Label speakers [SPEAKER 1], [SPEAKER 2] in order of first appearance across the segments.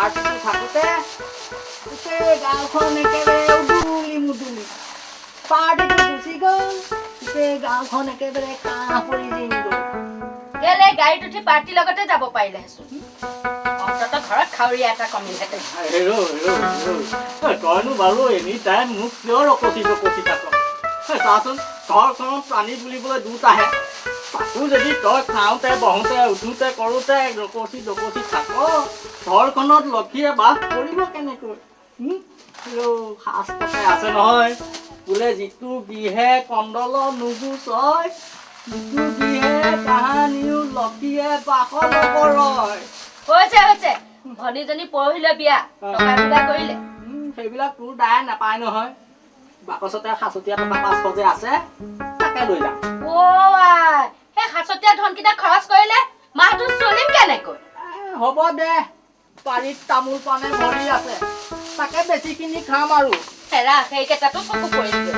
[SPEAKER 1] পাৰ্টিটো থাকোঁতে গোটেই গাঁওখন একেবাৰে উদুলি মুদুলি পাৰ্টিটো গুচি গ'ল গোটেই গাঁওখন একেবাৰে কাঁহ পৰি জিন গ'ল
[SPEAKER 2] কেলে গাড়ীত উঠি পাৰ্টিৰ লগতে যাব পাৰিলেহেঁচোন অন্ততঃ ঘৰত খাৱৰীয়া এটা কমিলহেঁতেন
[SPEAKER 1] তইনো বাৰু এনি টাইম মোক কিয় ৰকচি থাক চাচোন ঘৰখনত প্ৰাণী বুলিবলৈ দুট আহে তাকো যদি তই খাওঁতে বহোঁতে উঠোঁতে কৰোঁতে ৰকচি থাক ঘৰখনত লক্ষীয়ে বাস কৰিব কেনেকৈ শাস্ত্ৰতে আছে নহয় বোলে যিটো বিহে কণ্ডল নুগুচয় যিটো বিহে কাহানিও লক্ষীয়ে বাস নকৰয়
[SPEAKER 2] হৈছে ভনীজনী পৰহিলৈ বিয়া টকা যোগাৰ কৰিলে
[SPEAKER 1] সেইবিলাক তোৰ দায় নাপায় নহয় বাকচতে সাঁচতীয়া টকা 500 যে আছে তাকে লৈ যাম
[SPEAKER 2] সেই সাঁচতীয়া ধনকেইটা খৰচ কৰিলে মাহটো চলিম কেনেকৈ
[SPEAKER 1] হ'ব দে বাৰীত তামোল পাণে ভৰি আছে তাকে বেছি কিনি খাম আৰু
[SPEAKER 2] হেৰা সেইকেইটাতো চকু পৰিছে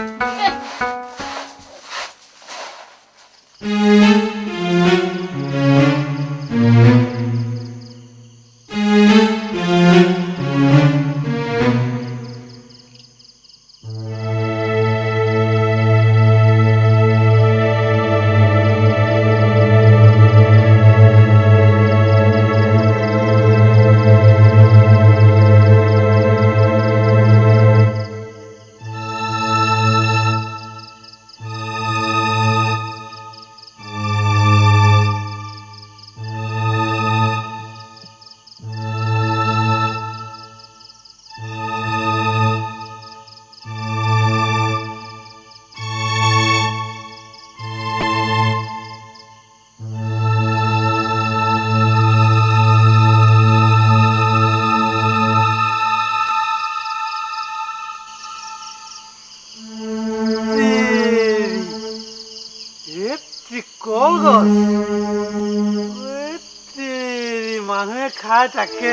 [SPEAKER 3] মানুহে খাই তাকে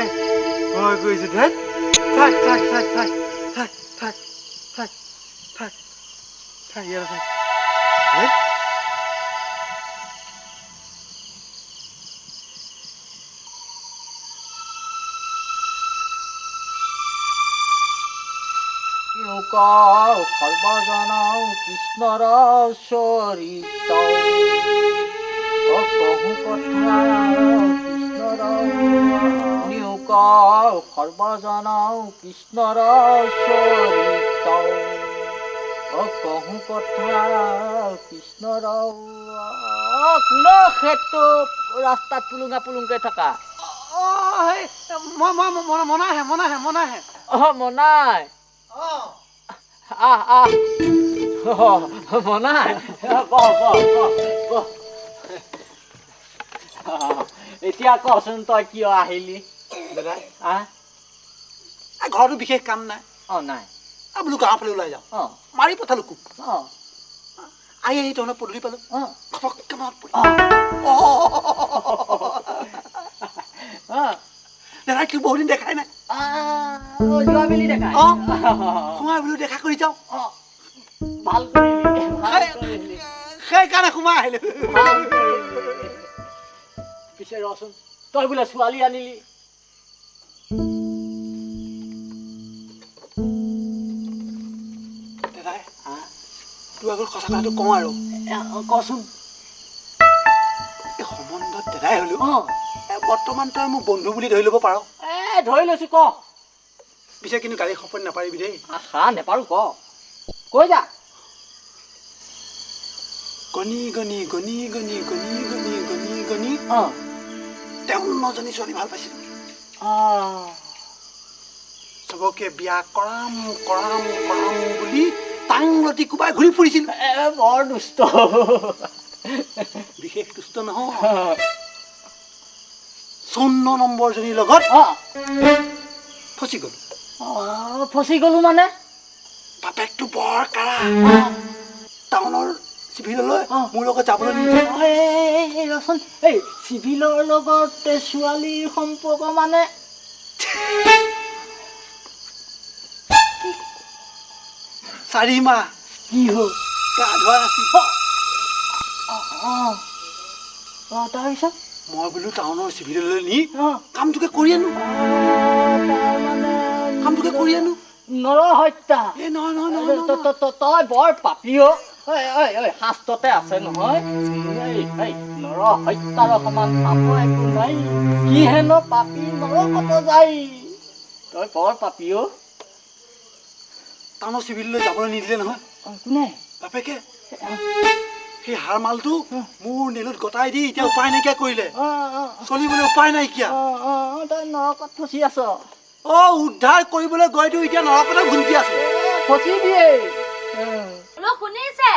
[SPEAKER 3] ভয় কৰিছে থাক থাক থাক থাক থাক থাক থাক থাক থাক থাক ইয়াৰ থাক
[SPEAKER 1] সৰ্বজন কৃষ্ণৰ চৰিত কহু কথা সৰ্বজন কৃষ্ণৰ চৰিত কহু কথা কৃষ্ণৰ কোনো ক্ষেত্ৰ ৰাস্তাত পুলুংকে থকা
[SPEAKER 3] মনাহে
[SPEAKER 1] মনাই মনাই এতিয়া কচোন তই কিয় আহিলি
[SPEAKER 3] দাদা
[SPEAKER 1] আহ
[SPEAKER 3] ঘৰতো বিশেষ কাম নাই
[SPEAKER 1] নাই
[SPEAKER 3] বোলো গাঁৱৰ ফালে ওলাই যাওঁ মাৰি পঠালো কুক আহি তহঁতৰ পদূলি পালো ঘপককে মনত পৰিল দাদা কি বহুদিন দেখাই নাই
[SPEAKER 1] যোৱাবেলি দেখাই
[SPEAKER 3] সোমাই বোলো দেখা কৰি যাওঁ
[SPEAKER 1] ভাল কৰিলি
[SPEAKER 3] সেইকাৰণে সোমাই আহিলো
[SPEAKER 1] পিছে ৰচোন তই বোলে ছোৱালী আনিলি
[SPEAKER 3] দাদাই তোৰ আগত সঁচা কথাটো কওঁ আৰু
[SPEAKER 1] কচোন
[SPEAKER 3] এই সম্বন্ধত দাদাই হলো বৰ্তমান তই মোক বন্ধু বুলি ধৰি ল'ব পাৰ
[SPEAKER 1] ধৰি লৈছো ক
[SPEAKER 3] পিছে কিন্তু গাড়ী সপোন নাপাৰিবি দেই
[SPEAKER 1] নেপাৰো কৈ যা
[SPEAKER 3] গণি গণি গণি গণি গণি গণি গণি গণি তেওঁ 9জনী ছোৱালী ভাল পাইছিল চবকে বিয়া কৰাম কৰাম কৰাম বুলি টাংলতি কোবাই ঘূৰি ফুৰিছিল
[SPEAKER 1] বৰ দুষ্ট
[SPEAKER 3] বিশেষ দুষ্ট নহয় 14 নম্বৰজনীৰ লগত
[SPEAKER 1] ফচি গলো মানে
[SPEAKER 3] বাপেকটো বৰ কাৰা টাউনৰ চিভিললৈ মোৰ লগত যাবলৈ
[SPEAKER 1] ৰচোন এই চিভিলৰ লগত ছোৱালীৰ সম্পৰ্ক মানে
[SPEAKER 3] 4 মাহ
[SPEAKER 1] কি হ'ল
[SPEAKER 3] গা ধোৱা নাছিল
[SPEAKER 1] তাৰপিছত
[SPEAKER 3] মই বোলো টাউনৰ চিভিললৈ নি কামটোকে কৰি আনো
[SPEAKER 1] নৰ হত্যা
[SPEAKER 3] এ নহয়
[SPEAKER 1] তই বৰ পাপী ঐ শাস্ত্ৰতে আছে নহয় নৰ হত্যাৰ সমান পাপ একো নাই কি হেনো পাপী নৰকত যায় তই বৰ পাপী ঐ
[SPEAKER 3] টাউনৰ চিভিললৈ যাবলৈ নিদিলে নহয়
[SPEAKER 1] কোনে
[SPEAKER 3] বাপেকে সেই হাৰ মালটো মোৰ নেলুত গতাই দি এতিয়া উপায় নাইকিয়া কৰিলে চলিবলৈ উপায় নাইকিয়া
[SPEAKER 1] তই নৰকত ফচি আছ
[SPEAKER 3] উদ্ধাৰ কৰিবলৈ গৈ দিও এতিয়া নৰকতে ঘুমকি আছে
[SPEAKER 1] ফচিবিয়ে
[SPEAKER 2] শুনিছে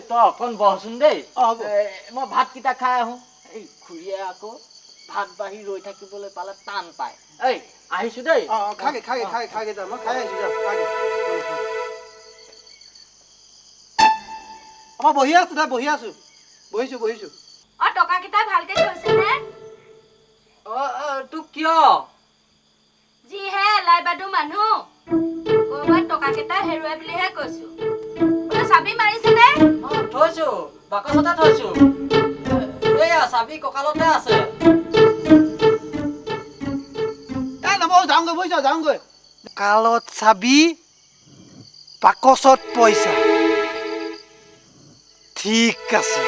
[SPEAKER 1] তই অকণ বহচোন দেই মই ভাতকেইটা খাই আহোঁ এই খুৰীয়ে আকৌ ভাত বাঢ়ি ৰৈ থাকিবলৈ পালে টান পায় আহিছো দেই
[SPEAKER 3] খাগে যা মই খাই আহিছো যা মই বহিছো
[SPEAKER 2] টকা কেইটা ভালকে থৈছে নে
[SPEAKER 1] তোক কিয়
[SPEAKER 2] যিহে লাই বাদু মানুহ ক'ৰবাত টকা কেইটা হেৰুৱাই বুলিহে কৈছো চাবি মাৰিছে নে
[SPEAKER 1] থৈছো বাকচতে থৈছো এয়া চাবি কঁকালতে আছে
[SPEAKER 3] যাওঁগৈ কালত চাবি বাকচত পইচা ঠিক আছে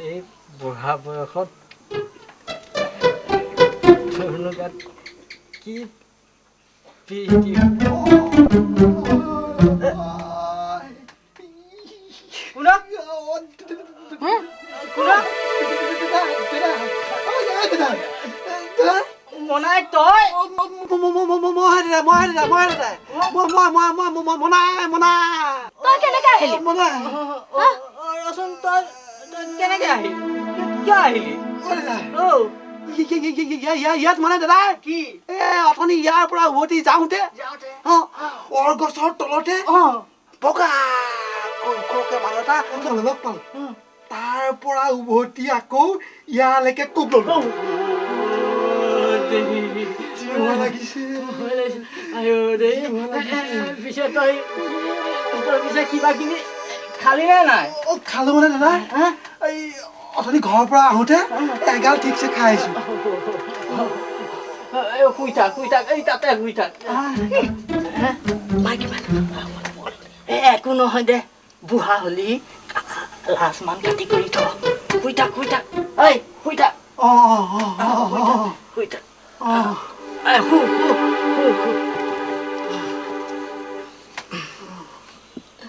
[SPEAKER 1] এই বুঢ়া বয়সত কি কোনা কোনা মনাই তই
[SPEAKER 2] তই কেনেকে আহিলি
[SPEAKER 1] ৰচোন তই কেনেকে আহিলি কিয় আহিলি
[SPEAKER 3] ইয়াত মানে দাদা
[SPEAKER 1] কি
[SPEAKER 3] অথনি ইয়াৰ পৰা উভতি যাওঁতে অৰগছৰ তলতে বগা মানুহ এটা লগ পালো তাৰ পৰা উভতি আকৌ ইয়ালৈকে কোব ললো লাগিছে
[SPEAKER 1] পিছে তই পিছে কিবা কিবি খালি নে নাই
[SPEAKER 3] খালো মানে দাদা এই অথনি ঘৰৰ পৰা আহোঁতে এগাল ঠিকছে খাই আহিছো
[SPEAKER 1] শুই থাক এই তাতে শুই থাক একো নহয় দে বুঢ়া হলি লাজমান কাটি কৰি থ শুই থাক এই শুই থাক শুই থাক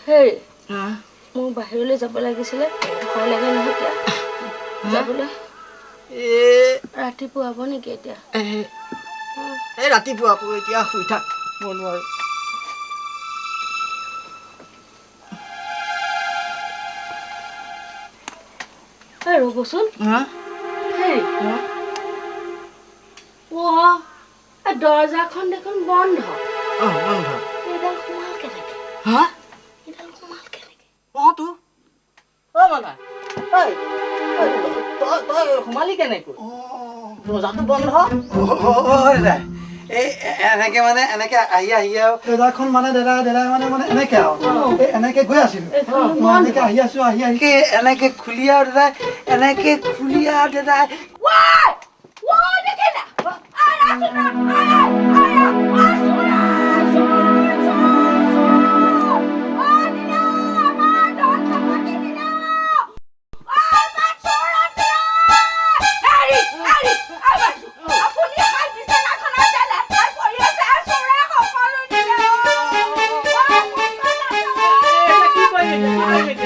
[SPEAKER 2] হেৰি মোৰ বাহিৰলৈ যাব লাগিছিলে ভয় লাগে নহয় এতিয়া যাবলৈ ৰাতিপুৱা হ'ব নেকি এতিয়া
[SPEAKER 1] এই ৰাতিপুৱা এতিয়া শুই থাক মই নোৱাৰো
[SPEAKER 2] ৰ'বচোন হেৰি দৰ্জাখন দেখোন বন্ধ এইডাল সোমাল কেনেকে
[SPEAKER 1] তো মানে তই সোমালি কেনেকৈ দৰ্জাটো বন্ধ
[SPEAKER 3] এনেকে মানে এনেকে আহি আৰু দাদাখন মানে দাদা মানে এনেকে আৰু এনেকে গৈ আছিলো মই এনেকে আহি আছো এনেকে খুলি আৰু দাদাই এনেকে খুলি আৰু দাদাই
[SPEAKER 1] কি